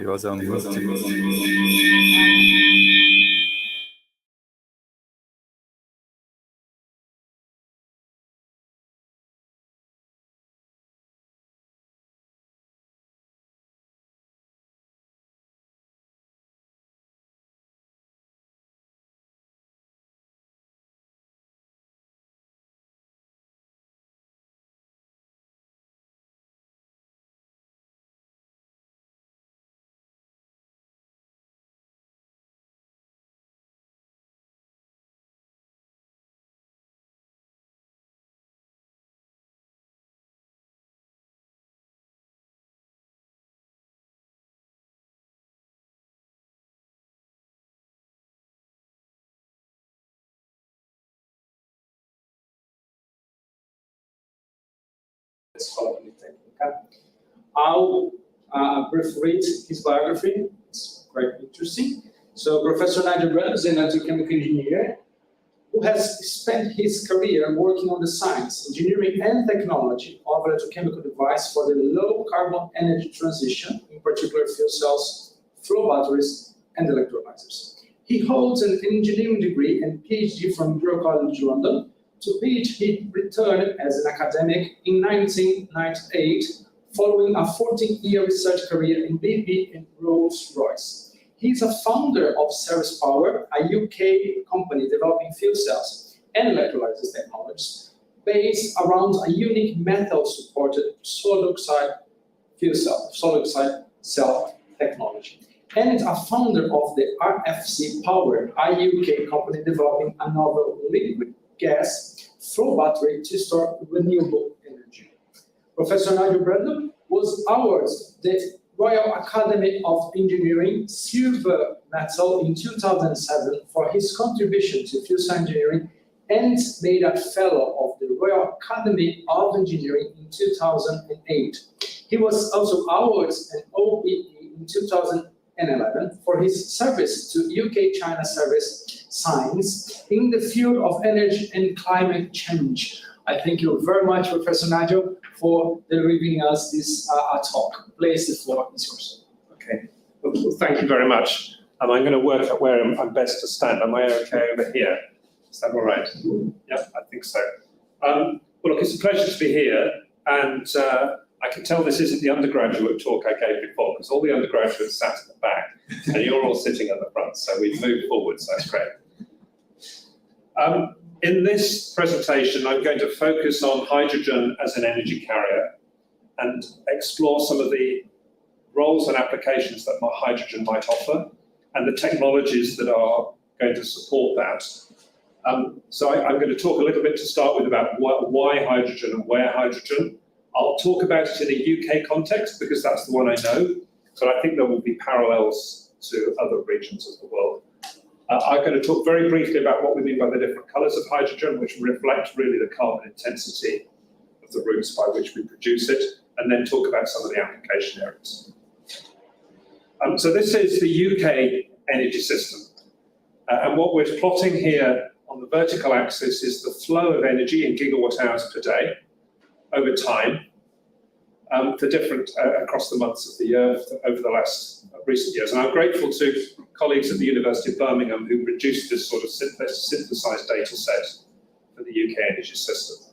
I was on mute. I'll briefly read his biography. It's quite interesting. So Professor Nigel Brandon is an electrochemical engineer who has spent his career working on the science, engineering, and technology of electrochemical devices for the low-carbon energy transition, in particular fuel cells, flow batteries, and electrolyzers. He holds an engineering degree and PhD from Imperial College London, to which he returned as an academic in 1998, following a 14-year research career in BP and Rolls-Royce. He's a founder of Ceres Power, a UK company developing fuel cells and electrolyzers technologies based around a unique metal-supported solid oxide cell technology, and a founder of the RFC Power, a UK company developing a novel liquid gas flow battery to store renewable energy. Professor Nigel Brandon was awarded the Royal Academy of Engineering Silver Medal in 2007 for his contribution to fuel cell engineering, and made a Fellow of the Royal Academy of Engineering in 2008. He was also awarded an OBE in 2011 for his service to UK-China Service Science in the field of energy and climate change. I thank you very much, Professor Nigel, for delivering us this talk. Please, the floor is yours. Okay. Well, thank you very much. I'm going to work out where I'm best to stand. Am I okay over here? Is that all right? Yeah, I think so. Well, look, it's a pleasure to be here, and I can tell this isn't the undergraduate talk I gave before, because all the undergraduates sat at the back, and you're all sitting at the front, so we've moved forward, so that's great. In this presentation, I'm going to focus on hydrogen as an energy carrier and explore some of the roles and applications that hydrogen might offer and the technologies that are going to support that. So I'm going to talk a little bit to start with about why hydrogen and where hydrogen. I'll talk about it in a UK context because that's the one I know, but I think there will be parallels to other regions of the world. I'm going to talk very briefly about what we mean by the different colours of hydrogen, which reflect really the carbon intensity of the routes by which we produce it, and then talk about some of the application areas. So this is the UK energy system. And what we're plotting here on the vertical axis is the flow of energy in gigawatt hours per day over time for different across the months of the year over the last recent years. And I'm grateful to colleagues at the University of Birmingham who produced this sort of synthesized data set for the UK energy system.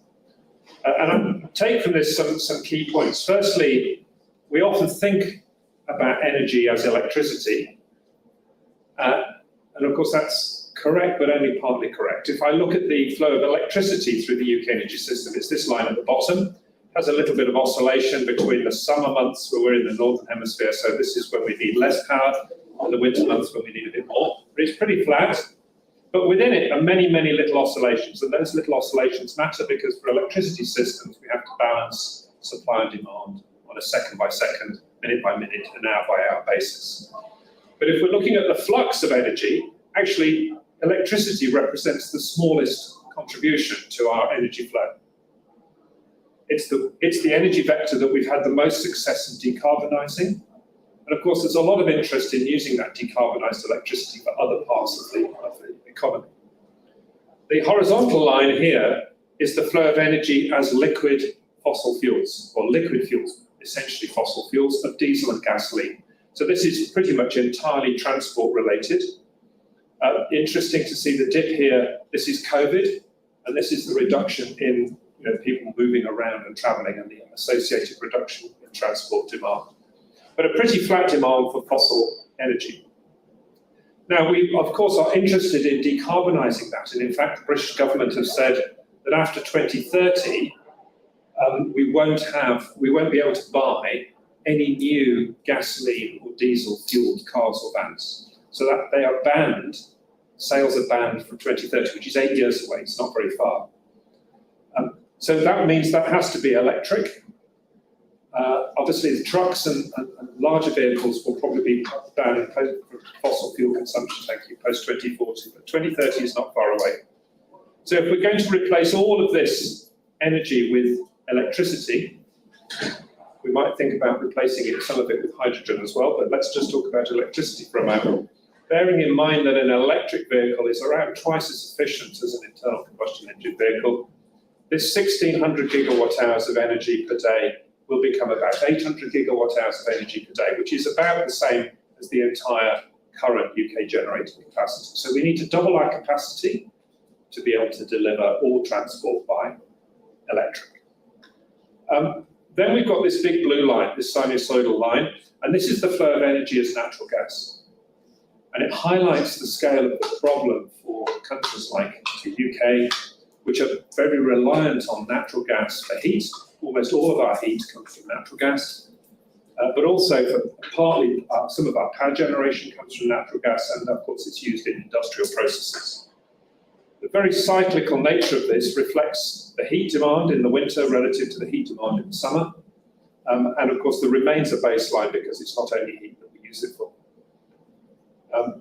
And I take from this some key points. Firstly, we often think about energy as electricity. And of course that's correct, but only partly correct. If I look at the flow of electricity through the UK energy system, it's this line at the bottom. Has a little bit of oscillation between the summer months where we're in the northern hemisphere, so this is when we need less power, and the winter months when we need a bit more. But it's pretty flat. But within it are many, many little oscillations, and those little oscillations matter because for electricity systems we have to balance supply and demand on a second by second, minute by minute, and hour by hour basis. But if we're looking at the flux of energy, actually electricity represents the smallest contribution to our energy flow. It's the energy vector that we've had the most success in decarbonising. And of course, there's a lot of interest in using that decarbonised electricity for other parts of the economy. The horizontal line here is the flow of energy as liquid fossil fuels, or liquid fuels, essentially fossil fuels of diesel and gasoline. So this is pretty much entirely transport related. Interesting to see the dip here. This is COVID, and this is the reduction in people moving around and travelling and the associated reduction in transport demand. But a pretty flat demand for fossil energy. Now, we, of course, are interested in decarbonising that. And in fact, the British government have said that after 2030, we won't be able to buy any new gasoline or diesel fueled cars or vans. So that they are banned, sales are banned from 2030, which is 8 years away, it's not very far. So that means that has to be electric. Obviously, the trucks and larger vehicles will probably be cut down in fossil fuel consumption, post-2040, but 2030 is not far away. So if we're going to replace all of this energy with electricity, we might think about replacing some of it with hydrogen as well, but let's just talk about electricity for a moment. Bearing in mind that an electric vehicle is around twice as efficient as an internal combustion engine vehicle, this 1,600 gigawatt hours of energy per day will become about 800 gigawatt hours of energy per day, which is about the same as the entire current UK generating capacity. So we need to double our capacity to be able to deliver all transport by electric. Then we've got this big blue line, this sinusoidal line, and this is the flow of energy as natural gas. And it highlights the scale of the problem for countries like the UK, which are very reliant on natural gas for heat. Almost all of our heat comes from natural gas, but also for partly some of our power generation comes from natural gas, and of course it's used in industrial processes. The very cyclical nature of this reflects the heat demand in the winter relative to the heat demand in the summer, and of course there remains a baseline because it's not only heat that we use it for.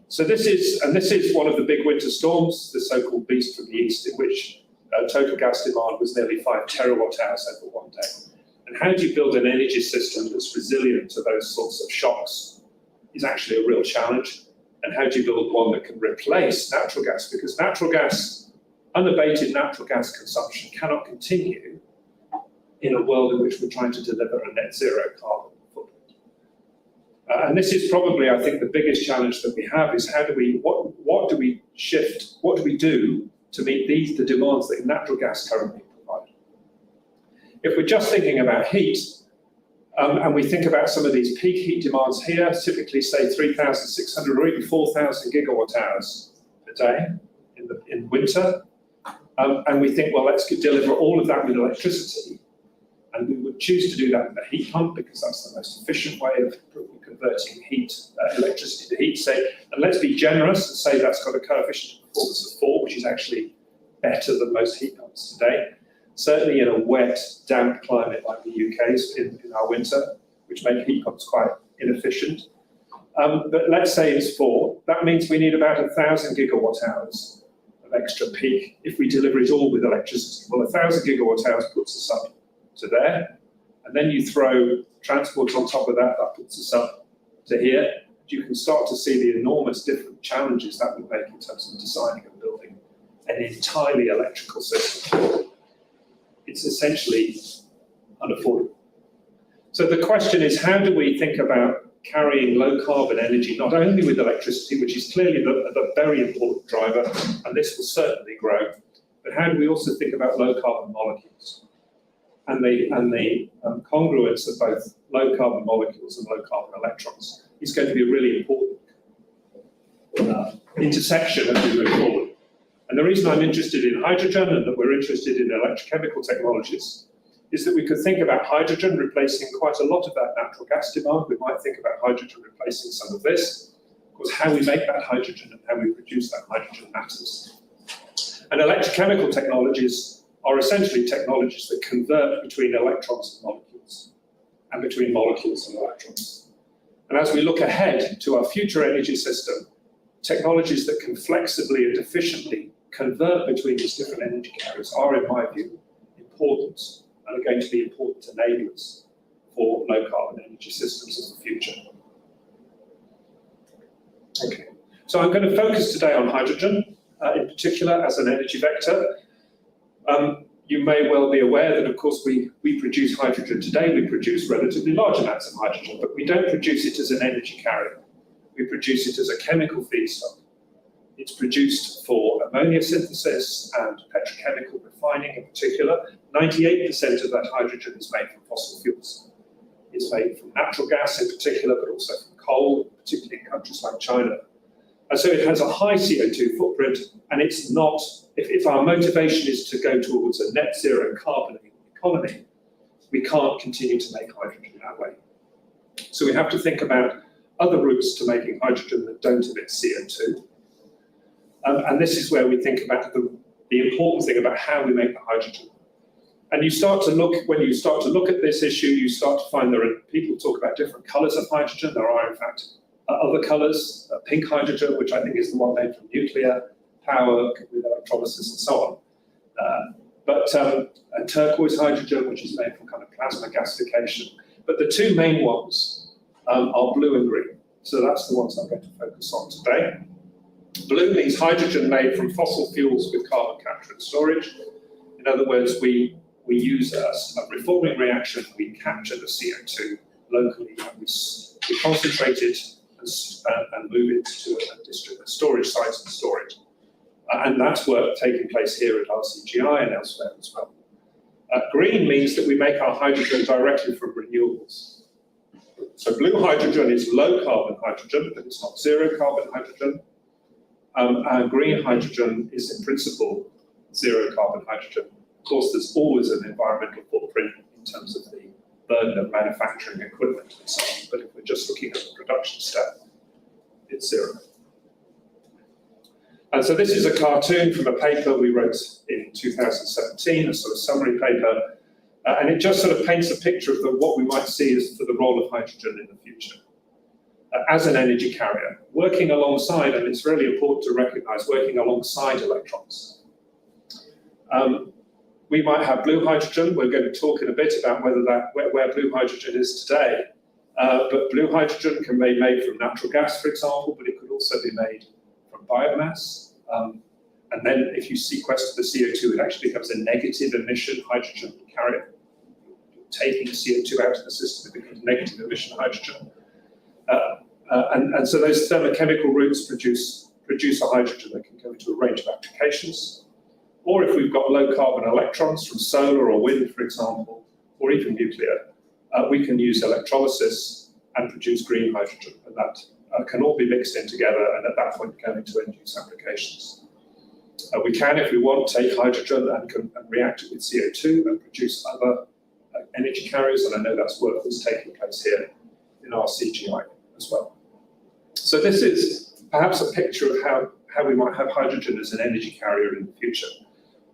So this is one of the big winter storms, the so-called beast from the east, in which total gas demand was nearly 5 terawatt hours over one day. And how do you build an energy system that's resilient to those sorts of shocks is actually a real challenge. And how do you build one that can replace natural gas? Because natural gas, unabated natural gas consumption cannot continue in a world in which we're trying to deliver a net zero carbon footprint. And this is probably, I think, the biggest challenge that we have is what do we shift, what do we do to meet the demands that natural gas currently provide? If we're just thinking about heat, and we think about some of these peak heat demands here, typically say 3,600 or even 4,000 gigawatt hours per day in winter, and we think, well, let's deliver all of that with electricity. And we would choose to do that with a heat pump because that's the most efficient way of converting electricity to heat. And let's be generous and say that's got a coefficient of performance of 4, which is actually better than most heat pumps today. Certainly in a wet, damp climate like the UK's in our winter, which make heat pumps quite inefficient. But let's say it's 4. That means we need about 1,000 gigawatt hours of extra peak if we deliver it all with electricity. Well, 1,000 gigawatt hours puts us up to there, and then you throw transport on top of that, that puts us up to here. You can start to see the enormous different challenges that would make in terms of designing and building an entirely electrical system. It's essentially unaffordable. So the question is, how do we think about carrying low carbon energy, not only with electricity, which is clearly the very important driver, and this will certainly grow, but how do we also think about low carbon molecules? And the congruence of both low carbon molecules and low carbon electrons is going to be a really important intersection as we move forward. And the reason I'm interested in hydrogen and that we're interested in electrochemical technologies is that we could think about hydrogen replacing quite a lot of that natural gas demand. We might think about hydrogen replacing some of this. Of course, how we make that hydrogen and how we produce that hydrogen matters. And electrochemical technologies are essentially technologies that convert between electrons and molecules, and between molecules and electrons. And as we look ahead to our future energy system, technologies that can flexibly and efficiently convert between these different energy carriers are, in my view, important and are going to be important enablers for low carbon energy systems of the future. Okay, so I'm going to focus today on hydrogen, in particular as an energy vector. You may well be aware that, of course, we produce hydrogen today. We produce relatively large amounts of hydrogen, but we don't produce it as an energy carrier. We produce it as a chemical feedstock. It's produced for ammonia synthesis and petrochemical refining in particular. 98% of that hydrogen is made from fossil fuels. It's made from natural gas in particular, but also from coal, particularly in countries like China. And so it has a high CO2 footprint, and it's not, if our motivation is to go towards a net zero carbon economy, we can't continue to make hydrogen that way. So we have to think about other routes to making hydrogen that don't emit CO2. And this is where we think about the important thing about how we make the hydrogen. And you start to look, when you start to look at this issue, you start to find people talk about different colours of hydrogen. There are, in fact, other colours, pink hydrogen, which I think is the one made from nuclear power with electrolysis and so on. But turquoise hydrogen, which is made from kind of plasma gasification. But the two main ones are blue and green. So that's the ones I'm going to focus on today. Blue means hydrogen made from fossil fuels with carbon capture and storage. In other words, we use a reforming reaction. We capture the CO2 locally, and we concentrate it and move it to a storage site and storage. And that's work taking place here at RCGI and elsewhere as well. Green means that we make our hydrogen directly from renewables. So blue hydrogen is low carbon hydrogen, but it's not zero carbon hydrogen. And green hydrogen is in principle zero carbon hydrogen. Of course, there's always an environmental footprint in terms of the burden of manufacturing equipment and so on. But if we're just looking at the production step, it's zero. And so this is a cartoon from a paper we wrote in 2017, a sort of summary paper. And it just sort of paints a picture of what we might see as for the role of hydrogen in the future. As an energy carrier, working alongside, and it's really important to recognize, working alongside electrons. We might have blue hydrogen. We're going to talk in a bit about where blue hydrogen is today. But blue hydrogen can be made from natural gas, for example, but it could also be made from biomass. And then if you sequester the CO2, it actually becomes a negative emission hydrogen carrier. Taking CO2 out of the system, it becomes negative emission hydrogen. And so those thermochemical routes produce a hydrogen that can go into a range of applications. Or if we've got low carbon electrons from solar or wind, for example, or even nuclear, we can use electrolysis and produce green hydrogen. And that can all be mixed in together and at that point go into end-use applications. We can, if we want, take hydrogen and react it with CO2 and produce other energy carriers. And I know that's work that's taking place here in RCGI as well. So this is perhaps a picture of how we might have hydrogen as an energy carrier in the future.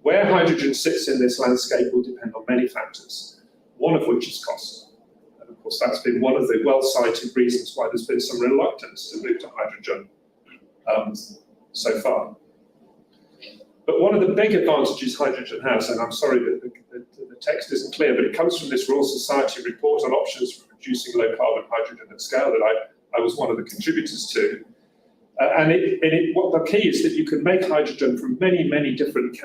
Where hydrogen sits in this landscape will depend on many factors, one of which is cost. And of course, that's been one of the well-cited reasons why there's been some reluctance to move to hydrogen so far. But one of the big advantages hydrogen has, and I'm sorry that the text isn't clear, but it comes from this Royal Society report on options for producing low-carbon hydrogen at scale that I was one of the contributors to. What the key is that you can make hydrogen from many, many different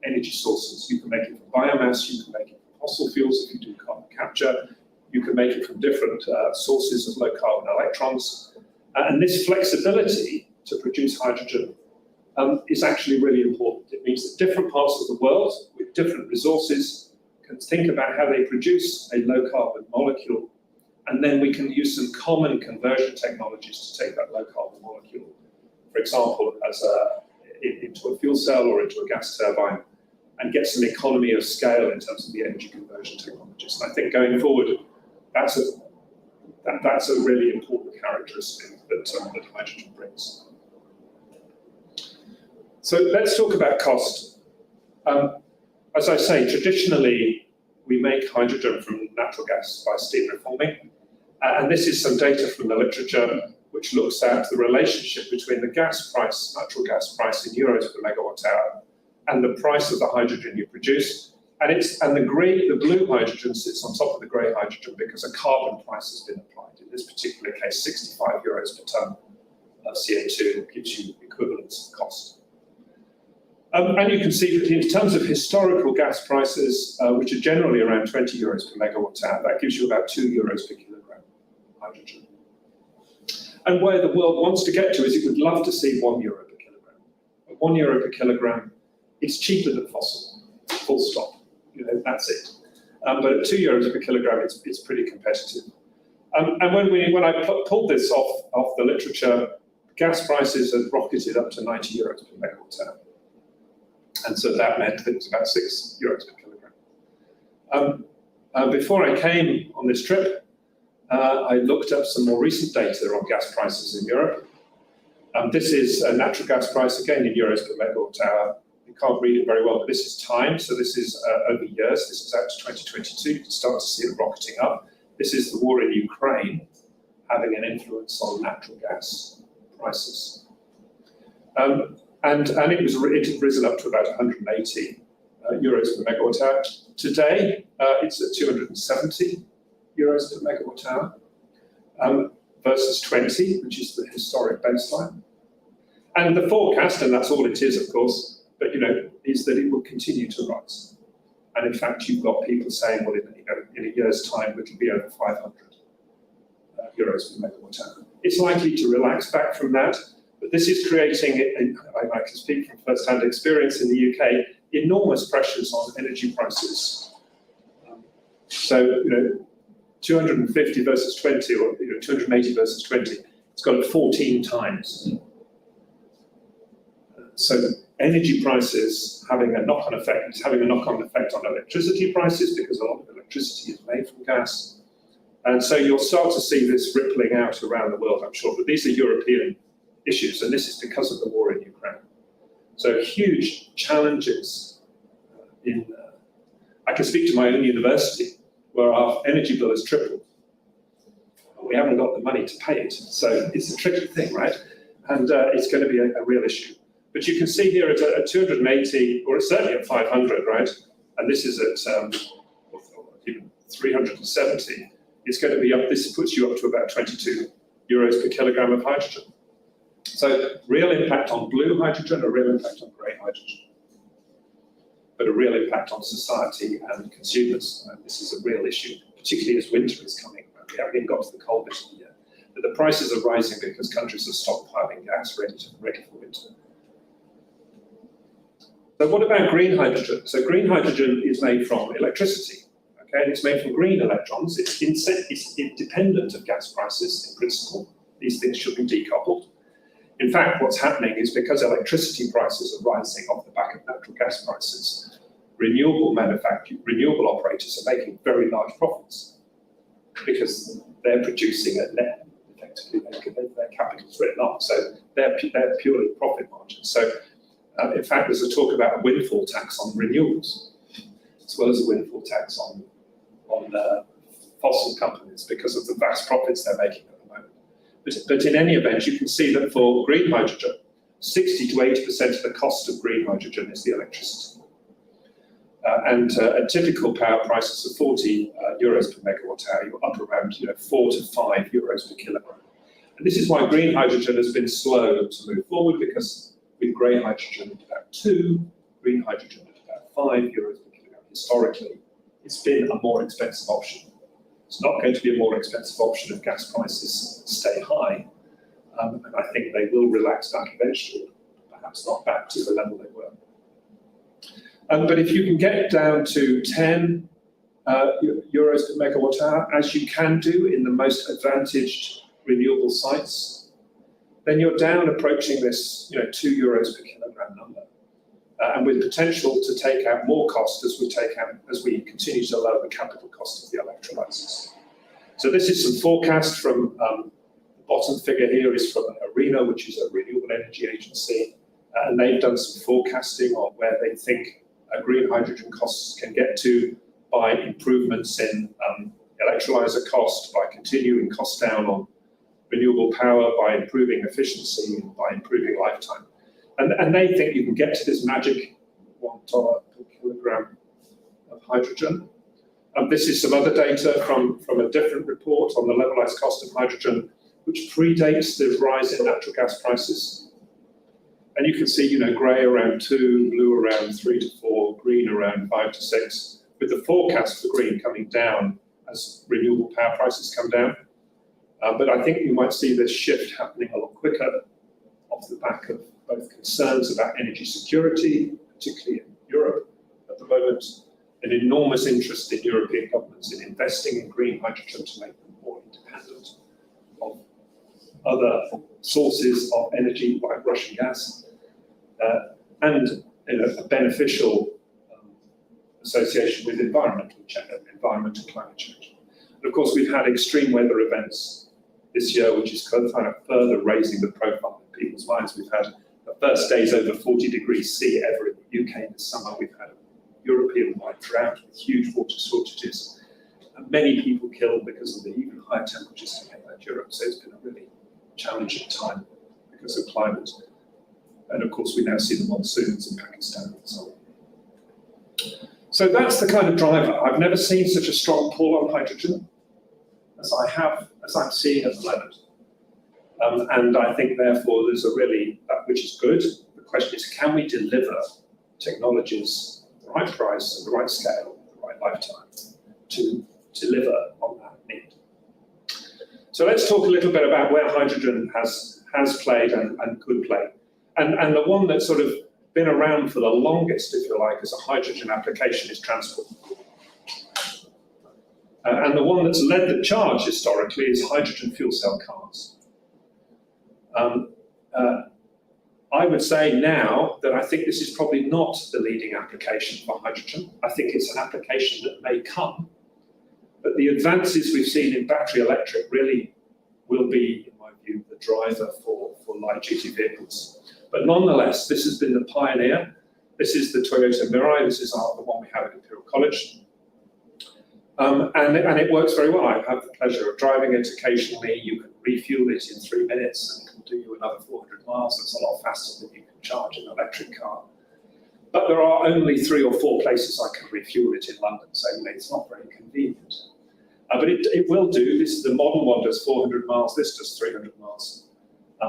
energy sources. You can make it from biomass, you can make it from fossil fuels if you do carbon capture, you can make it from different sources of low-carbon electrons. And this flexibility to produce hydrogen is actually really important. It means that different parts of the world with different resources can think about how they produce a low-carbon molecule, and then we can use some common conversion technologies to take that low-carbon molecule, for example, into a fuel cell or into a gas turbine, and get some economy of scale in terms of the energy conversion technologies. And I think going forward, that's a really important characteristic that hydrogen brings. So let's talk about cost. As I say, traditionally, we make hydrogen from natural gas by steam reforming. And this is some data from the literature which looks at the relationship between the gas price, natural gas price in euros per megawatt hour, and the price of the hydrogen you produce. And the blue hydrogen sits on top of the grey hydrogen because a carbon price has been applied. In this particular case, 65 euros per tonne of CO2 gives you equivalence cost. And you can see that in terms of historical gas prices, which are generally around 20 euros per megawatt hour, that gives you about 2 euros per kilogram hydrogen. And where the world wants to get to is it would love to see 1 euro per kilogram. But 1 euro per kilogram is cheaper than fossil, full stop. You know, that's it. But at 2 euros per kilogram, it's pretty competitive. And when I pulled this off the literature, gas prices have rocketed up to 90 euros per megawatt hour. And so that meant that it was about 6 euros per kilogram. Before I came on this trip, I looked up some more recent data on gas prices in Europe. This is a natural gas price, again in euros per megawatt hour. You can't read it very well, but this is time, so this is over years. This is out to 2022. You can start to see it rocketing up. This is the war in Ukraine having an influence on natural gas prices. And it had risen up to about 180 euros per megawatt hour. Today, it's at 270 euros per megawatt hour versus 20, which is the historic baseline. And the forecast, and that's all it is, of course, but is that it will continue to rise. And in fact, you've got people saying, well, in a year's time, it'll be over 500 euros per megawatt hour. It's likely to relax back from that. But this is creating, I can speak from first-hand experience in the UK, enormous pressures on energy prices. So, 250 versus 20, or 280 versus 20, it's got it 14 times. So energy prices having a knock-on effect, it's having a knock-on effect on electricity prices because a lot of electricity is made from gas. And so you'll start to see this rippling out around the world, I'm sure. But these are European issues, and this is because of the war in Ukraine. So huge challenges I can speak to my own university, where our energy bill has tripled. We haven't got the money to pay it, so it's a tricky thing, right? And it's going to be a real issue. But you can see here at 280, or certainly at 500, right? And this is at even 370. It's going to be up, this puts you up to about 22 euros per kilogram of hydrogen. So real impact on blue hydrogen, a real impact on grey hydrogen, but a real impact on society and consumers. And this is a real issue, particularly as winter is coming. We haven't even got to the cold bit of the year. But the prices are rising because countries are stockpiling gas ready for winter. So what about green hydrogen? So green hydrogen is made from electricity, okay? And it's made from green electrons. It's independent of gas prices in principle. These things should be decoupled. In fact, what's happening is because electricity prices are rising off the back of natural gas prices, renewable operators are making very large profits because they're producing at net. Effectively, their capital's written off, so they're purely profit margins. So, in fact, there's a talk about a windfall tax on renewables, as well as a windfall tax on fossil companies because of the vast profits they're making at the moment. But in any event, you can see that for green hydrogen, 60 to 80% of the cost of green hydrogen is the electricity. And at typical power prices of 40 euros per megawatt hour, you're up around 4 to 5 euros per kilogram. And this is why green hydrogen has been slow to move forward, because with grey hydrogen at about 2, green hydrogen at about 5 euros per kilogram, historically, it's been a more expensive option. It's not going to be a more expensive option if gas prices stay high. And I think they will relax back eventually, perhaps not back to the level they were. But if you can get down to 10 euros per megawatt hour, as you can do in the most advantaged renewable sites, then you're down approaching this 2 euros per kilogram number. And with potential to take out more cost as we continue to lower the capital cost of the electrolyzers. So this is some forecast from the bottom figure here is from ARENA, which is a renewable energy agency, and they've done some forecasting on where they think green hydrogen costs can get to by improvements in electrolyzer cost, by continuing costs down on renewable power, by improving efficiency, by improving lifetime. And they think you can get to this magic $1 per kilogram of hydrogen. This is some other data from a different report on the levelized cost of hydrogen, which predates the rise in natural gas prices. And you can see, you know, grey around 2, blue around 3 to 4, green around 5 to 6, with the forecast for green coming down as renewable power prices come down. But I think you might see this shift happening a lot quicker off the back of both concerns about energy security, particularly in Europe at the moment, an enormous interest in European governments in investing in green hydrogen to make them more independent of other sources of energy like Russian gas, and a beneficial association with environmental climate change. And of course, we've had extreme weather events this year, which is kind of further raising the profile in people's minds. We've had the first days over 40 degrees C ever in the UK this summer. We've had a European-wide drought with huge water shortages, and many people killed because of the even higher temperatures in mainland Europe. So it's been a really challenging time because of climate. And of course, we now see the monsoons in Pakistan and so on. So that's the kind of driver. I've never seen such a strong pull on hydrogen as I'm seeing at the moment. And I think, therefore, there's which is good. The question is, can we deliver technologies at the right price, at the right scale, at the right lifetime to deliver on that need? So let's talk a little bit about where hydrogen has played and could play. And the one that's sort of been around for the longest, if you like, as a hydrogen application is transport. And the one that's led the charge historically is hydrogen fuel cell cars. I would say now that I think this is probably not the leading application for hydrogen. I think it's an application that may come. But the advances we've seen in battery electric really will be, in my view, the driver for light-duty vehicles. But nonetheless, this has been the pioneer. This is the Toyota Mirai. This is the one we have at Imperial College. And it works very well. I've had the pleasure of driving it occasionally. You can refuel it in 3 minutes and it can do you another 400 miles. That's a lot faster than you can charge an electric car. But there are only 3 or 4 places I can refuel it in London, so it's not very convenient. But it will do. The modern one does 400 miles. This does 300 miles,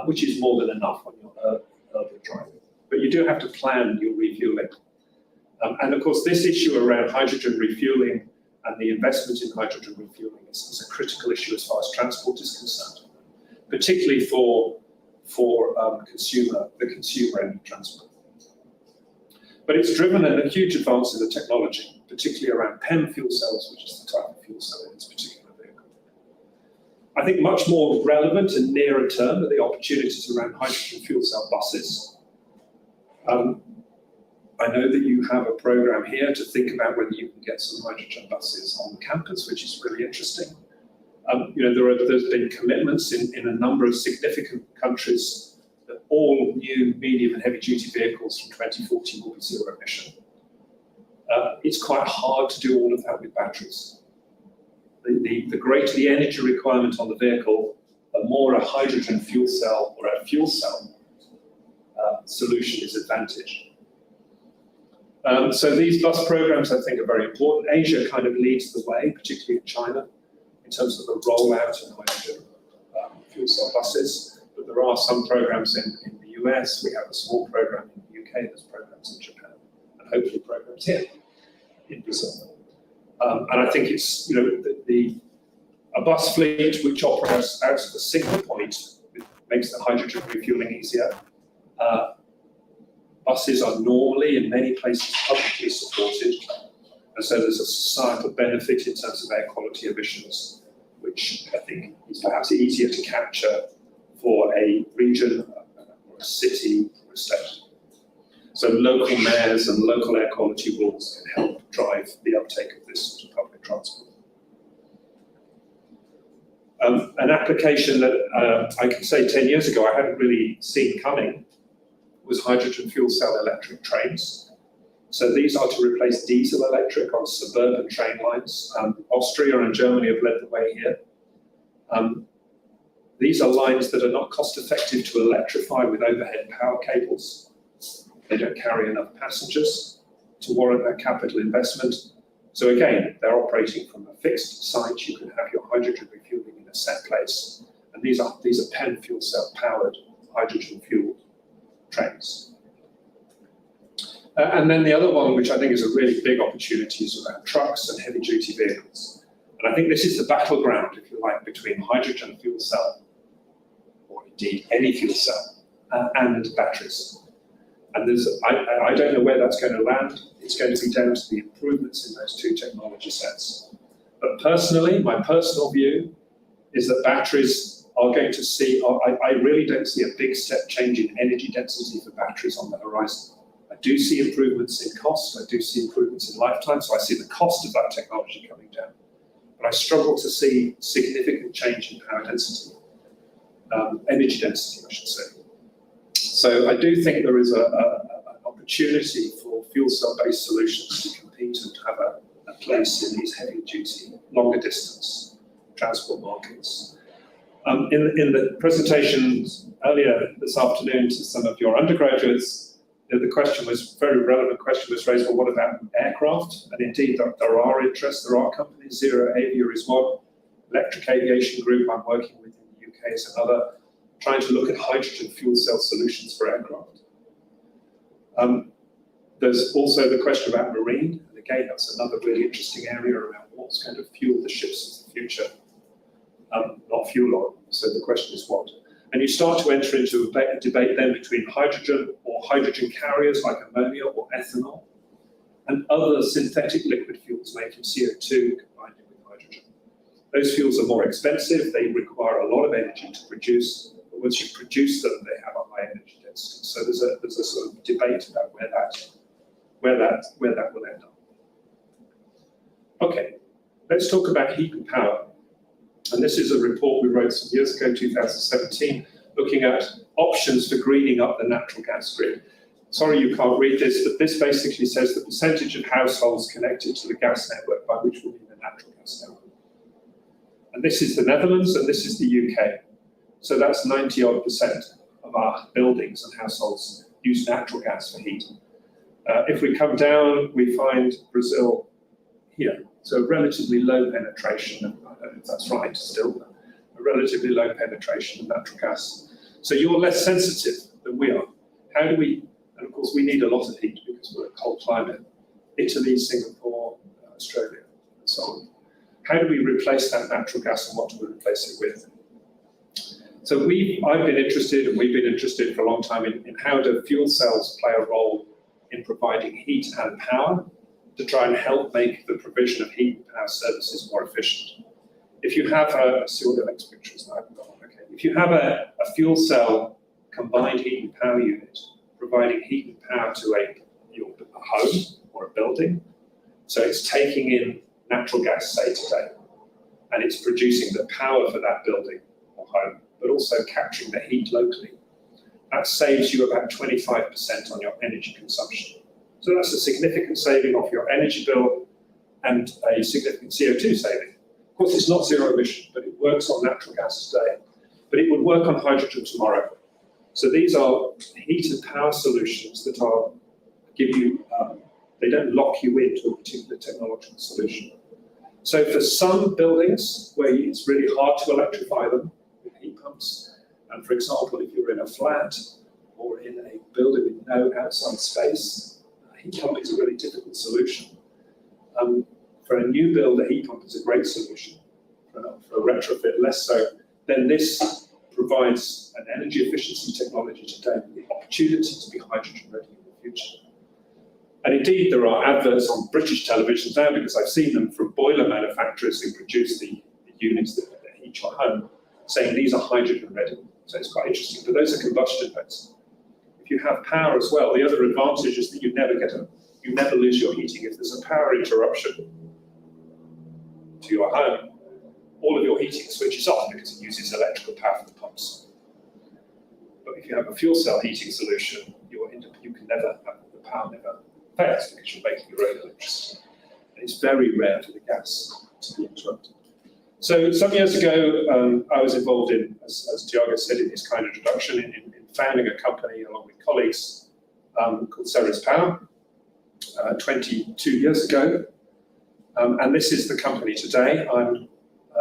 which is more than enough on your urban driving. But you do have to plan your refueling. And of course, this issue around hydrogen refueling and the investment in hydrogen refueling is a critical issue as far as transport is concerned, particularly for the consumer end of transport. But it's driven a huge advance in the technology, particularly around PEM fuel cells, which is the type of fuel cell in this particular vehicle. I think much more relevant and nearer term are the opportunities around hydrogen fuel cell buses. I know that you have a program here to think about whether you can get some hydrogen buses on campus, which is really interesting. There's been commitments in a number of significant countries that all new medium and heavy duty vehicles from 2040 will be zero emission. It's quite hard to do all of that with batteries. The greater the energy requirement on the vehicle, the more a hydrogen fuel cell or a fuel cell solution is advantaged. So these bus programs, I think, are very important. Asia kind of leads the way, particularly in China, in terms of the rollout of hydrogen fuel cell buses. But there are some programs in the US. We have a small program in the UK. There's programs in Japan, and hopefully programs here in Brazil. And I think it's a bus fleet which operates out of a single point makes the hydrogen refueling easier. Buses are normally, in many places, publicly supported, and so there's a societal benefit in terms of air quality emissions, which I think is perhaps easier to capture for a region, or a city, or a state. So local mayors and local air quality rules can help drive the uptake of this sort of public transport. An application that I can say 10 years ago I hadn't really seen coming was hydrogen fuel cell electric trains. So these are to replace diesel electric on suburban train lines. Austria and Germany have led the way here. These are lines that are not cost effective to electrify with overhead power cables. They don't carry enough passengers to warrant that capital investment. So again, they're operating from a fixed site. You can have your hydrogen refueling in a set place. And these are PEM fuel cell powered hydrogen fueled trains. And then the other one, which I think is a really big opportunity, is around trucks and heavy-duty vehicles. And I think this is the battleground, if you like, between hydrogen fuel cell, or indeed any fuel cell, and batteries. And I don't know where that's going to land. It's going to be down to the improvements in those two technology sets. But personally, my personal view is that batteries are going to see, I really don't see a big step change in energy density for batteries on the horizon. I do see improvements in cost, I do see improvements in lifetime, so I see the cost of that technology coming down. But I struggle to see significant change in power density, energy density, I should say. So I do think there is an opportunity for fuel cell-based solutions to compete and have a place in these heavy-duty, longer-distance transport markets. In the presentations earlier this afternoon to some of your undergraduates, the question was, very relevant question was raised, well, what about aircraft? And indeed, there are interests, there are companies, Zero Avia is one, Electric Aviation Group I'm working with in the UK is another, trying to look at hydrogen fuel cell solutions for aircraft. There's also the question about marine, and again, that's another really interesting area around what's going to fuel the ships of the future, not fuel oil. So the question is what? And you start to enter into a debate then between hydrogen or hydrogen carriers like ammonia or ethanol, and other synthetic liquid fuels making CO2 combined with hydrogen. Those fuels are more expensive, they require a lot of energy to produce, but once you produce them, they have a high energy density. So there's a sort of debate about where that will end up. Okay, let's talk about heat and power. And this is a report we wrote some years ago, 2017, looking at options for greening up the natural gas grid. Sorry you can't read this, but this basically says the percentage of households connected to the gas network, by which we mean the natural gas network. And this is the Netherlands and this is the UK. So that's 90-odd% of our buildings and households use natural gas for heat. If we come down, we find Brazil here. So relatively low penetration, and I don't know if that's right still, but a relatively low penetration of natural gas. So you're less sensitive than we are. How do we, and of course we need a lot of heat because we're a cold climate, Italy, Singapore, Australia, and so on. How do we replace that natural gas and what do we replace it with? So I've been interested, and we've been interested for a long time in how do fuel cells play a role in providing heat and power to try and help make the provision of heat and power services more efficient. If you have if you have a fuel cell combined heat and power unit providing heat and power to a home or a building, so it's taking in natural gas, say today, and it's producing the power for that building or home, but also capturing the heat locally. That saves you about 25% on your energy consumption. So that's a significant saving off your energy bill and a significant CO2 saving. Of course, it's not zero emission, but it works on natural gas today. But it would work on hydrogen tomorrow. So these are heat and power solutions that they don't lock you into a particular technological solution. So for some buildings where it's really hard to electrify them with heat pumps, and for example, if you're in a flat or in a building with no outside space, heat pump is a really difficult solution. For a new build, a heat pump is a great solution. For a retrofit, less so. Then this provides an energy efficiency technology today with the opportunity to be hydrogen ready in the future. And indeed, there are adverts on British television now, because I've seen them, from boiler manufacturers who produce the units that heat your home, saying these are hydrogen ready. So it's quite interesting. But those are combustion based. If you have power as well, the other advantage is that you never lose your heating. If there's a power interruption to your home, all of your heating switches off because it uses electrical power from the pumps. But if you have a fuel cell heating solution, the power never fails because you're making your own electricity. And it's very rare for the gas to be interrupted. So some years ago, I was involved in, as Tiago said in his kind introduction, in founding a company along with colleagues called Ceres Power 22 years ago. And this is the company today. I'm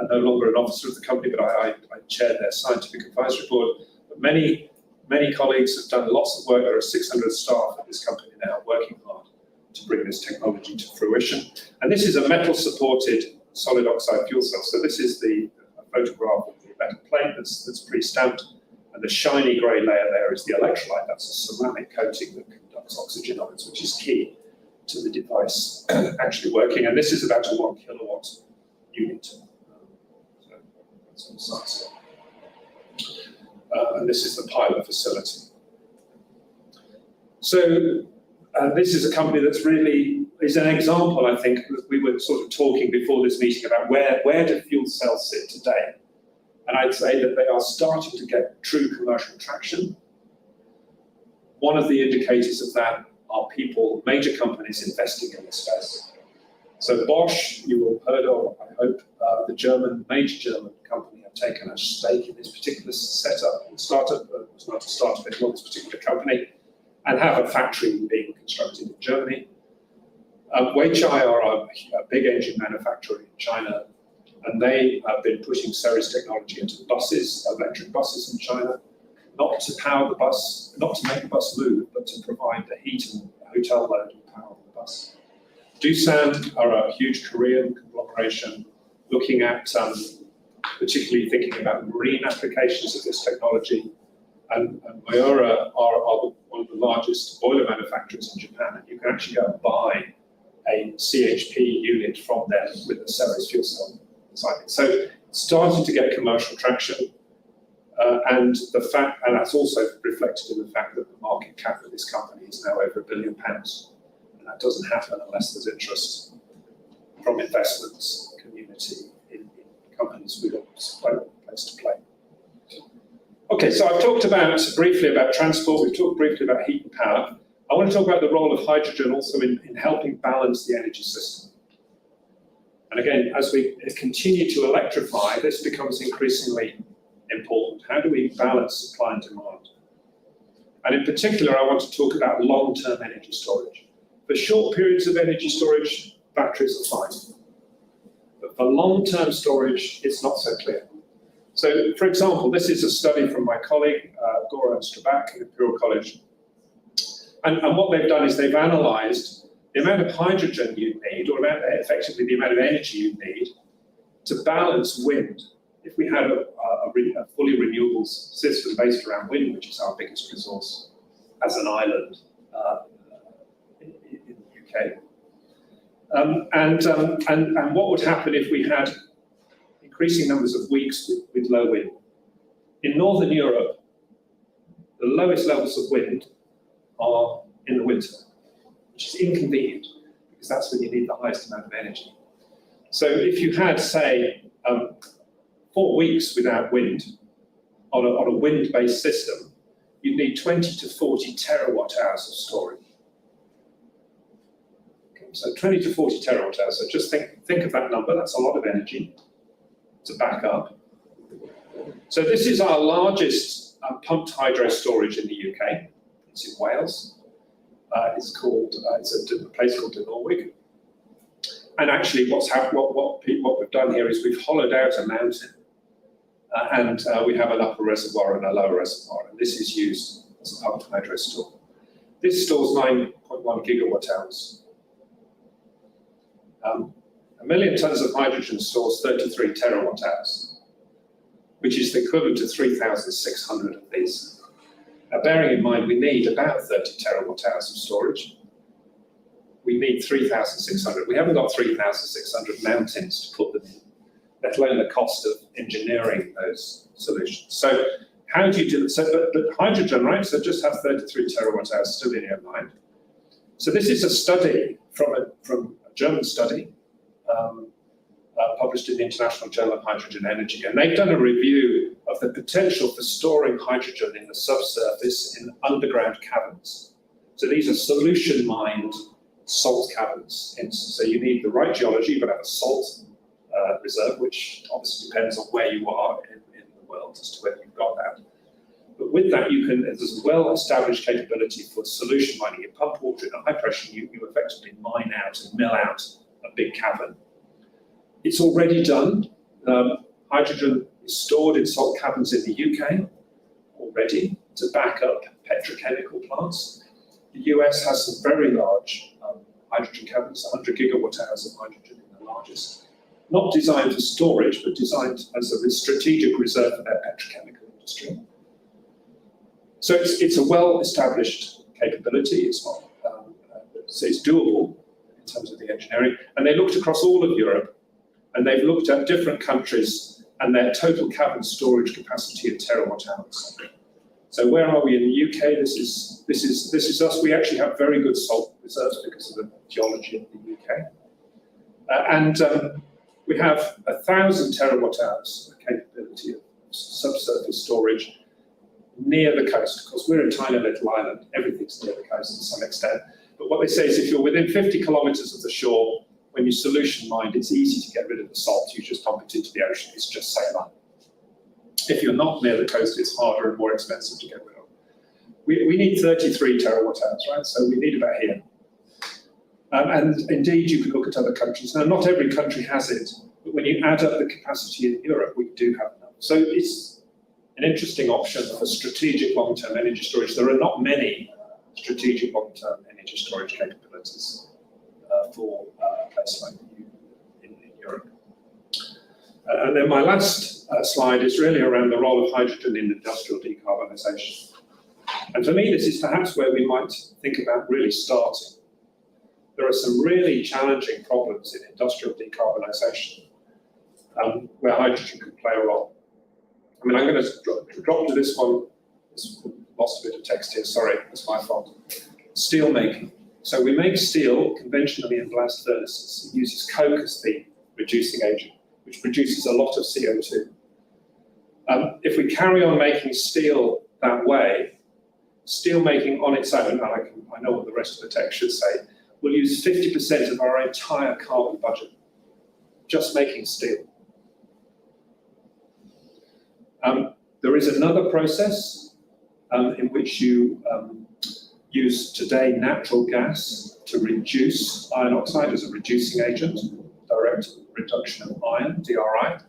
no longer an officer of the company, but I chair their scientific advisory board. But many Many colleagues have done lots of work. There are 600 staff at this company now working hard to bring this technology to fruition. And this is a metal-supported solid oxide fuel cell. So this is a photograph of the metal plate that's pre-stamped, and the shiny grey layer there is the electrolyte. That's a ceramic coating that conducts oxygen ions, which is key to the device actually working. And this is about a 1 kilowatt unit. So that's on the size. And this is the pilot facility. So this is a company that's really is an example, I think, that we were sort of talking before this meeting about where do fuel cells sit today? And I'd say that they are starting to get true commercial traction. One of the indicators of that are major companies investing in this space. So Bosch, you will have heard of, I hope, the major German company have taken a stake in this particular setup, startup, it's not a startup anymore, this particular company, and have a factory being constructed in Germany. Weichai are a big engine manufacturer in China, and they have been putting Ceres technology into buses, electric buses in China, not to power the bus, not to make the bus move, but to provide the heat and hotel load and power the bus. Doosan are a huge Korean conglomeration looking at particularly thinking about marine applications of this technology. And Miura are one of the largest boiler manufacturers in Japan, and you can actually go and buy a CHP unit from them with a Ceres fuel cell inside it. So it's starting to get commercial traction, and that's also reflected in the fact that the market cap of this company is now over £1 billion, and that doesn't happen unless there's interest from investments community in companies with a place to play. Okay, so I've talked briefly about transport, we've talked briefly about heat and power. I want to talk about the role of hydrogen also in helping balance the energy system. And again, as we continue to electrify, this becomes increasingly important. How do we balance supply and demand? And in particular, I want to talk about long-term energy storage. For short periods of energy storage, batteries are fine. But for long-term storage, it's not so clear. So, for example, this is a study from my colleague, Goran Strabak at Imperial College. And what they've done is they've analysed the amount of hydrogen you need, or effectively the amount of energy you need, to balance wind. If we had a fully renewable system based around wind, which is our biggest resource as an island in the UK. And what would happen if we had increasing numbers of weeks with low wind? In Northern Europe, the lowest levels of wind are in the winter, which is inconvenient because that's when you need the highest amount of energy. So if you had, say, 4 weeks without wind on a wind-based system, you'd need 20 to 40 terawatt hours of storage. Okay, so 20 to 40 terawatt hours. So just think of that number. That's a lot of energy to back up. So this is our largest pumped hydro storage in the UK. It's in Wales. It's a place called Norwich. And actually, what we've done here is we've hollowed out a mountain, and we have an upper reservoir and a lower reservoir, and this is used as a pumped hydro store. This stores 9.1 gigawatt hours. 1 million tons of hydrogen stores 33 terawatt hours, which is the equivalent to 3,600 of these. Now, bearing in mind we need about 30 terawatt hours of storage, we need 3,600. We haven't got 3,600 mountains to put them in, let alone the cost of engineering those solutions. So how do you do this? But hydrogen, right? So just have 33 terawatt hours still in your mind. So this is a study from a German study published in the International Journal of Hydrogen Energy. And they've done a review of the potential for storing hydrogen in the subsurface in underground caverns. So these are solution mined salt caverns. So you need the right geology, but have a salt reserve, which obviously depends on where you are in the world as to whether you've got that. But with that, there's a well-established capability for solution mining. You pump water in a high pressure, you effectively mine out and mill out a big cavern. It's already done. Hydrogen is stored in salt caverns in the UK already to back up petrochemical plants. The US has some very large hydrogen caverns, 100 gigawatt hours of hydrogen in the largest. Not designed for storage, but designed as a strategic reserve for their petrochemical industry. So it's a well-established capability. It's not, so it's doable in terms of the engineering. And they looked across all of Europe, and they've looked at different countries and their total cavern storage capacity in terawatt hours. So where are we in the UK? This is us. We actually have very good salt reserves because of the geology of the UK. We have 1,000 terawatt hours of capability of subsurface storage near the coast. Of course, we're a tiny little island. Everything's near the coast to some extent. But what they say is if you're within 50 kilometers of the shore, when you solution mine, it's easy to get rid of the salt. You just pump it into the ocean. It's just saline. If you're not near the coast, it's harder and more expensive to get rid of. We need 33 terawatt hours, right? So we need about here. And indeed, you can look at other countries. Now, not every country has it, but when you add up the capacity in Europe, we do have enough. So it's an interesting option for strategic long-term energy storage. There are not many strategic long-term energy storage capabilities for a place like in Europe. And then my last slide is really around the role of hydrogen in industrial decarbonisation. And for me, this is perhaps where we might think about really starting. There are some really challenging problems in industrial decarbonisation where hydrogen could play a role. I mean, I'm going to drop to this one. Lost a bit of text here, sorry, that's my fault. Steel making. So we make steel conventionally in blast furnaces. It uses coke as the reducing agent, which produces a lot of CO2. If we carry on making steel that way, steel making on its own, and I know what the rest of the text should say, will use 50% of our entire carbon budget, just making steel. There is another process in which you use today natural gas to reduce iron oxide as a reducing agent, direct reduction of iron, DRI.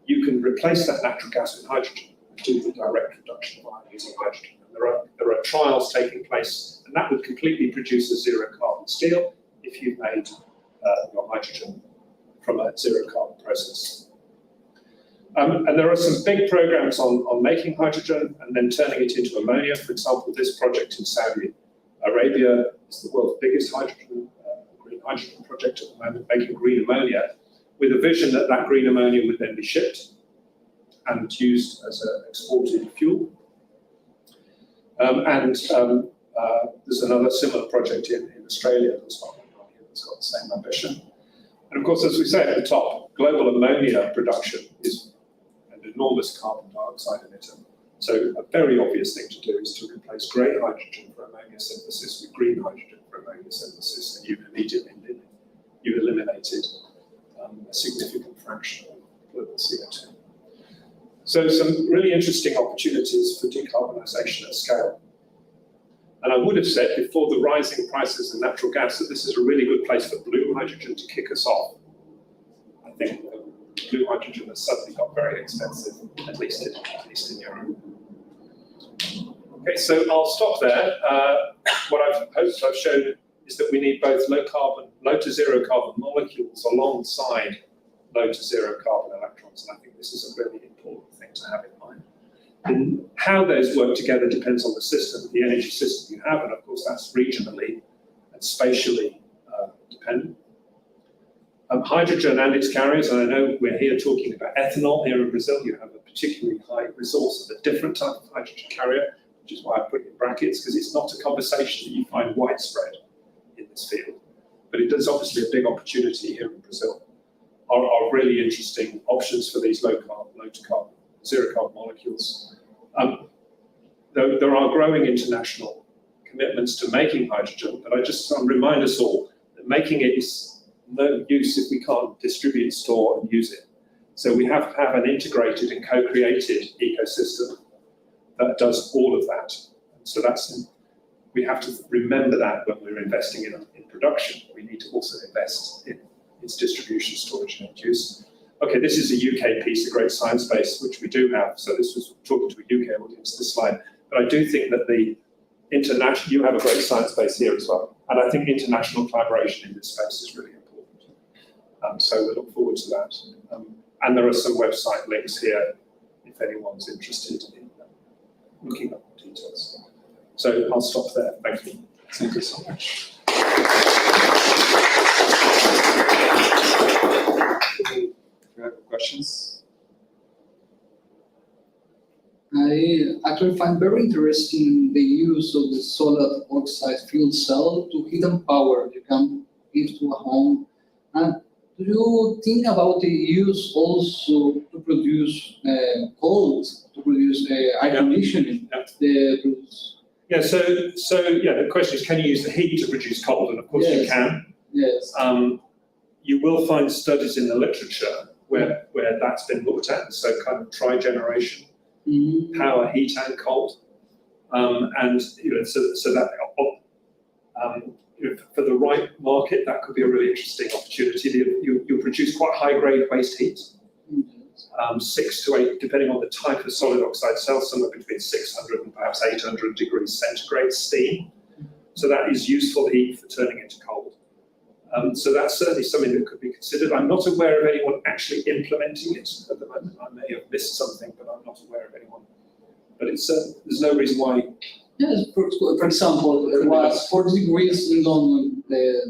You can replace that natural gas with hydrogen and do the direct reduction of iron using hydrogen. And there are trials taking place, and that would completely produce a zero carbon steel if you've made your hydrogen from a zero carbon process. And there are some big programs on making hydrogen and then turning it into ammonia. For example, this project in Saudi Arabia is the world's biggest green hydrogen project at the moment, making green ammonia, with a vision that that green ammonia would then be shipped and used as an exported fuel. There's another similar project in Australia that's got the same ambition. And of course, as we say at the top, global ammonia production is an enormous carbon dioxide emitter. So a very obvious thing to do is to replace grey hydrogen for ammonia synthesis with green hydrogen for ammonia synthesis, and you've eliminated a significant fraction of global CO2. So some really interesting opportunities for decarbonisation at scale. And I would have said before the rising prices of natural gas that this is a really good place for blue hydrogen to kick us off. I think blue hydrogen has suddenly got very expensive, at least in Europe. Okay, so I'll stop there. What I've hoped I've shown is that we need both low to zero carbon molecules alongside low to zero carbon electrons, and I think this is a really important thing to have in mind. And how those work together depends on the system, the energy system you have, and of course that's regionally and spatially dependent. Hydrogen and its carriers, and I know we're here talking about ethanol here in Brazil. You have a particularly high resource of a different type of hydrogen carrier, which is why I put it in brackets, because it's not a conversation that you find widespread in this field. But it is obviously a big opportunity here in Brazil. Are really interesting options for these low to carbon, zero carbon molecules. There are growing international commitments to making hydrogen, but I just want to remind us all that making it is no use if we can't distribute, store, and use it. So we have to have an integrated and co-created ecosystem that does all of that. So we have to remember that when we're investing in production. We need to also invest in its distribution, storage, and use. Okay, this is a UK piece, a great science base, which we do have. So this was talking to a UK audience, this slide. But I do think that you have a great science base here as well. And I think international collaboration in this space is really important. So we look forward to that. And there are some website links here if anyone's interested in looking up details. So I'll stop there. Thank you. Thank you so much. Do you have questions? I actually find very interesting the use of the solid oxide fuel cell to heat and power. You can give to a home. And do you think about the use also to produce cold, to produce air conditioning? Yeah. So the question is, can you use the heat to produce cold? And of course you can. Yes. You will find studies in the literature where that's been looked at. So kind of tri-generation. Power, heat, and cold, and so that for the right market, that could be a really interesting opportunity. You'll produce quite high-grade waste heat, 6 to 8, depending on the type of solid oxide cell, somewhere between 600 and perhaps 800 degrees centigrade steam. So that is useful heat for turning into cold. So that's certainly something that could be considered. I'm not aware of anyone actually implementing it at the moment. I may have missed something, but I'm not aware of anyone. But it's there's no reason why. Yes, for example, it was 40 degrees in London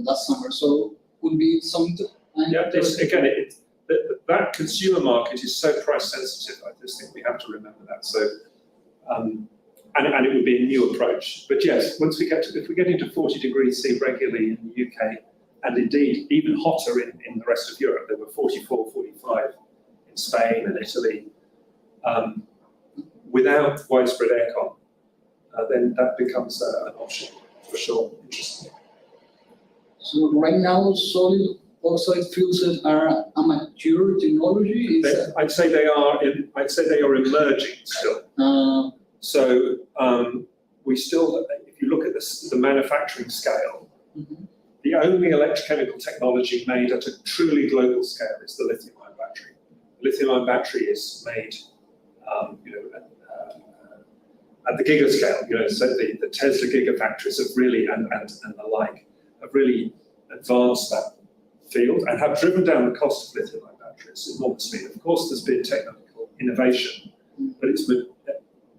last summer, so would be something to. That consumer market is so price sensitive. I just think we have to remember that. So, and it would be a new approach. But yes, if we get into 40 degrees C regularly in the UK. And indeed, even hotter in the rest of Europe. There were 44, 45 in Spain and Italy. Without widespread aircon, then that becomes an option for sure. Interesting. So right now, solid oxide fuel cells are a mature technology. I'd say they are emerging still. So we still, if you look at the manufacturing scale. The only electrochemical technology made at a truly global scale is the lithium-ion battery. The lithium-ion battery is made, at the gigascale. So the Tesla gigafactories have really, and the like, have really advanced that field and have driven down the cost of lithium-ion batteries enormously. Of course, there's been technical innovation, but it's been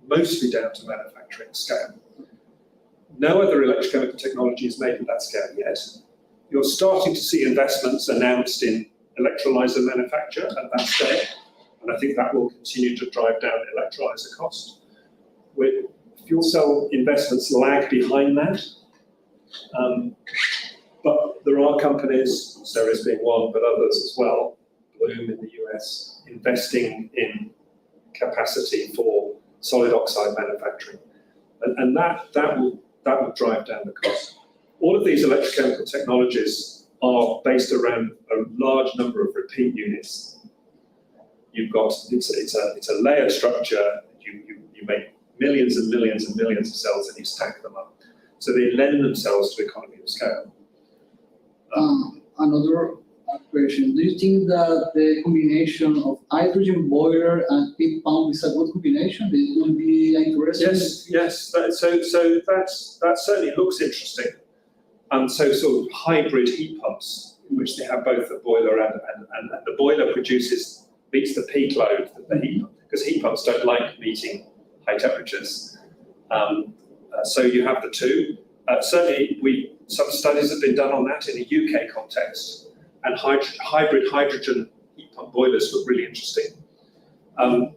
mostly down to manufacturing scale. No other electrochemical technology is made at that scale yet. You're starting to see investments announced in electrolyzer manufacture at that scale, and I think that will continue to drive down electrolyzer cost. With fuel cell investments lag behind that, but there are companies, Ceres being one, but others as well, Bloom in the US, investing in capacity for solid oxide manufacturing, and that will drive down the cost. All of these electrochemical technologies are based around a large number of repeat units. You've got it's a layered structure. You make millions and millions and millions of cells and you stack them up. So they lend themselves to economy of scale. Another question: do you think that the combination of hydrogen boiler and heat pump is a good combination? It will be interesting. Yes. That certainly looks interesting. So sort of hybrid heat pumps in which they have both the boiler and the boiler meets the peak load that the heat pump, because heat pumps don't like meeting high temperatures. So you have the two. Certainly, some studies have been done on that in a UK context. And hybrid hydrogen heat pump boilers look really interesting. And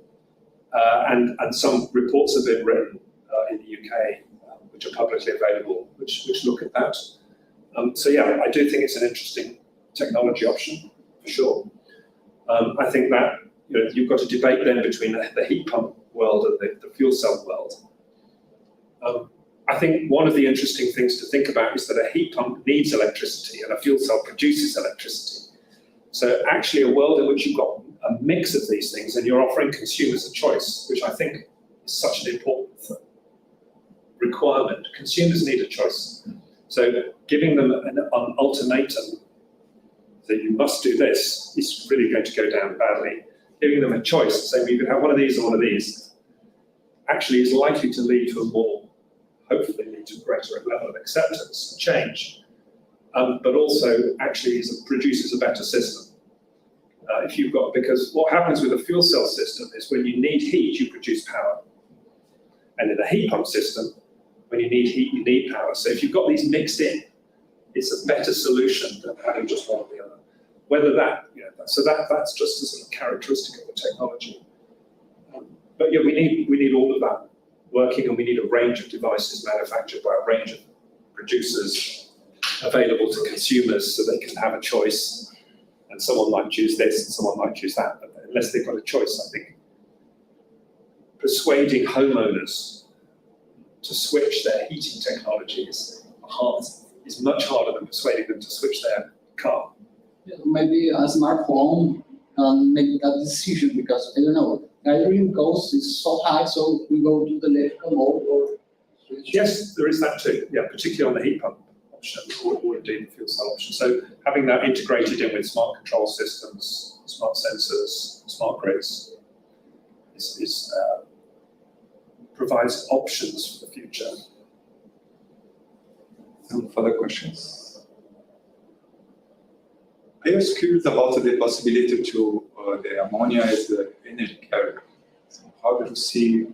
some reports have been written in the UK, which are publicly available, which look at that. So yeah, I do think it's an interesting technology option, for sure. I think that you've got a debate then between the heat pump world and the fuel cell world. I think one of the interesting things to think about is that a heat pump needs electricity and a fuel cell produces electricity. So actually a world in which you've got a mix of these things and you're offering consumers a choice, which I think is such an important requirement. Consumers need a choice. So giving them an ultimatum, that you must do this is really going to go down badly. Giving them a choice, saying you could have one of these or one of these, actually is likely to lead to a more, hopefully lead to a greater level of acceptance and change, but also actually produces a better system. If you've got, because what happens with a fuel cell system is when you need heat, you produce power. And in a heat pump system, when you need heat, you need power. So if you've got these mixed in, it's a better solution than having just one or the other. Whether that, so that's just a sort of characteristic of the technology. But yeah, we need all of that working, and we need a range of devices manufactured by a range of producers available to consumers so they can have a choice. And someone might choose this and someone might choose that. But unless they've got a choice, I think persuading homeowners to switch their heating technology is much harder than persuading them to switch their car. Yeah, maybe a smart home can make that decision because, I don't know, hydrogen cost is so high, so we go to the electrical mode or switch. Yes, there is that too. Yeah, particularly on the heat pump option or indeed the fuel cell option. So having that integrated in with smart control systems, smart sensors, smart grids provides options for the future. Some further questions? I was curious about the possibility to the ammonia as the energy carrier. So how do you see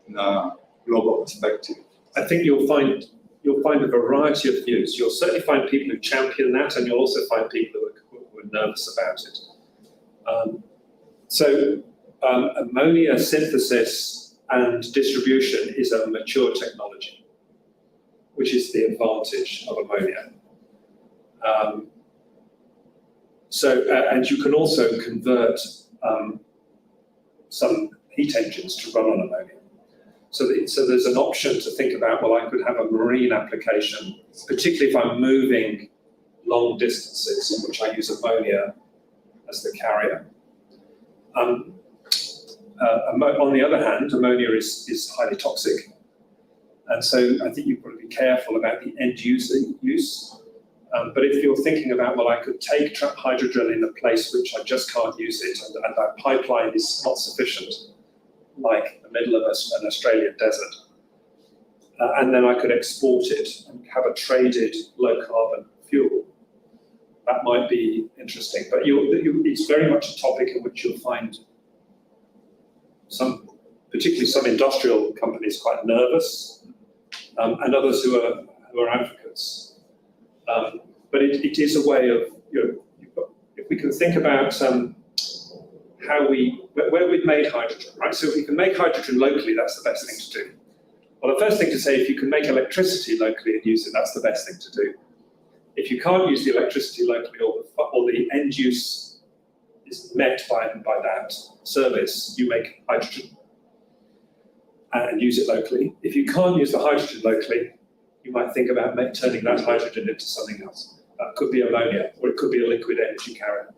in a global perspective? I think you'll find a variety of views. You'll certainly find people who champion that, and you'll also find people who are nervous about it. Ammonia synthesis and distribution is a mature technology, which is the advantage of ammonia. And you can also convert some heat engines to run on ammonia. So there's an option to think about, well, I could have a marine application, particularly if I'm moving long distances in which I use ammonia as the carrier. On the other hand, ammonia is highly toxic. And so I think you've got to be careful about the end user use. But if you're thinking about, well, I could take hydrogen in a place which I just can't use it, and that pipeline is not sufficient, like the middle of an Australian desert, and then I could export it and have a traded low carbon fuel, that might be interesting. But it's very much a topic in which you'll find particularly some industrial companies quite nervous, and others who are advocates. But it is a way of, if we can think about where we've made hydrogen, right? So if we can make hydrogen locally, that's the best thing to do. Well, the first thing to say, if you can make electricity locally and use it, that's the best thing to do. If you can't use the electricity locally, or the end use is met by that service, you make hydrogen and use it locally. If you can't use the hydrogen locally, you might think about turning that hydrogen into something else. That could be ammonia, or it could be a liquid energy carrier.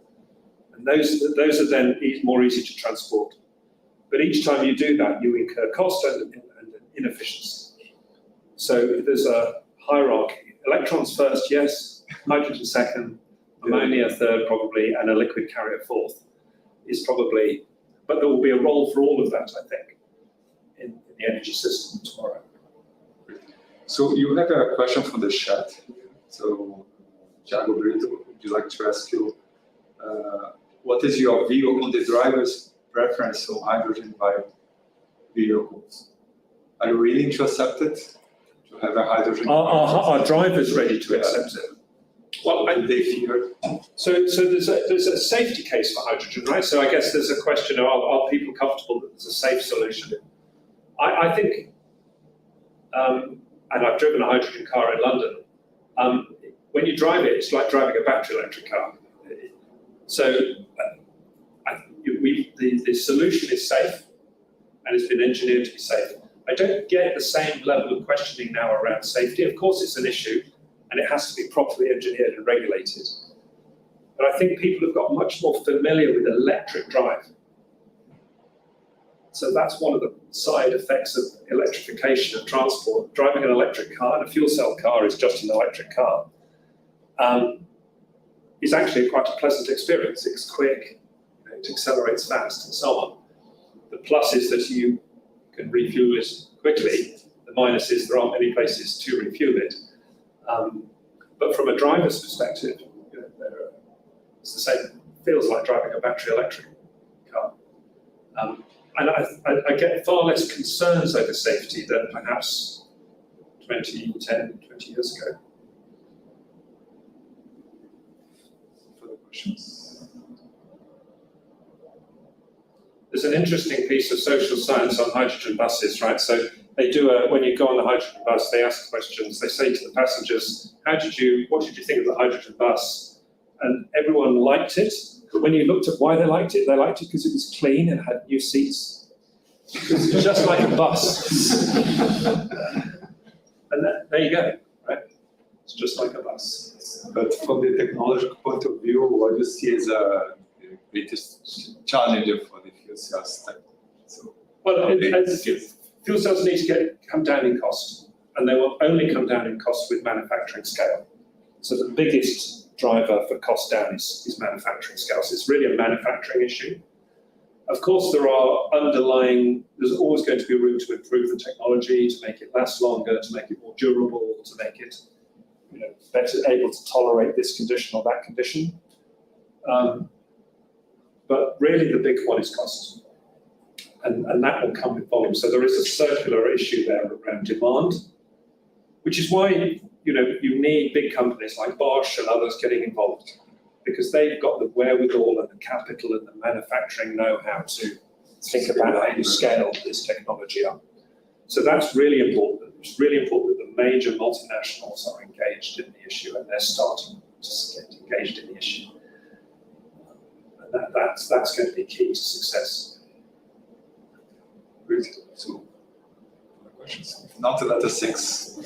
And those are then more easy to transport. But each time you do that, you incur cost and inefficiency. So there's a hierarchy. Electrons first, yes. Hydrogen second. Ammonia third, probably, and a liquid carrier fourth is probably. But there will be a role for all of that, I think, in the energy system tomorrow. So you have a question from the chat. So, Thiago Brito, would you like to ask you, what is your view on the driver's preference on hydrogen vehicles? Are you willing to accept it? To have a hydrogen? Are drivers ready to accept it? Well, they fear. So there's a safety case for hydrogen, right? So I guess there's a question of, are people comfortable that there's a safe solution? I think, and I've driven a hydrogen car in London, when you drive it, it's like driving a battery electric car. So the solution is safe, and it's been engineered to be safe. I don't get the same level of questioning now around safety. Of course, it's an issue, and it has to be properly engineered and regulated. But I think people have got much more familiar with electric drive. So that's one of the side effects of electrification of transport. Driving an electric car, and a fuel cell car is just an electric car, is actually quite a pleasant experience. It's quick, it accelerates fast, and so on. The plus is that you can refuel it quickly. The minus is there aren't many places to refuel it. But from a driver's perspective, it's the same. Feels like driving a battery electric car. And I get far less concerns over safety than perhaps 20 years ago. Further questions? There's an interesting piece of social science on hydrogen buses, right? So they do when you go on the hydrogen bus, they ask questions. They say to the passengers, what did you think of the hydrogen bus? And everyone liked it. But when you looked at why they liked it because it was clean and had new seats. Because it's just like a bus. And there you go, right? It's just like a bus. But from the technological point of view, what do you see as the greatest challenge for the fuel cells? So, well, fuel cells need to come down in cost, and they will only come down in cost with manufacturing scale. So the biggest driver for cost down is manufacturing scale. So it's really a manufacturing issue. Of course, there's always going to be room to improve the technology, to make it last longer, to make it more durable, to make it better able to tolerate this condition or that condition. But really the big one is cost. And that will come with volume. So there is a circular issue there around demand, which is why you need big companies like Bosch and others getting involved, because they've got the wherewithal and the capital and the manufacturing know-how to think about how you scale this technology up. So that's really important. It's really important that the major multinationals are engaged in the issue, and they're starting to get engaged in the issue. And that's going to be key to success. Great. So, other questions? If not, let us 6.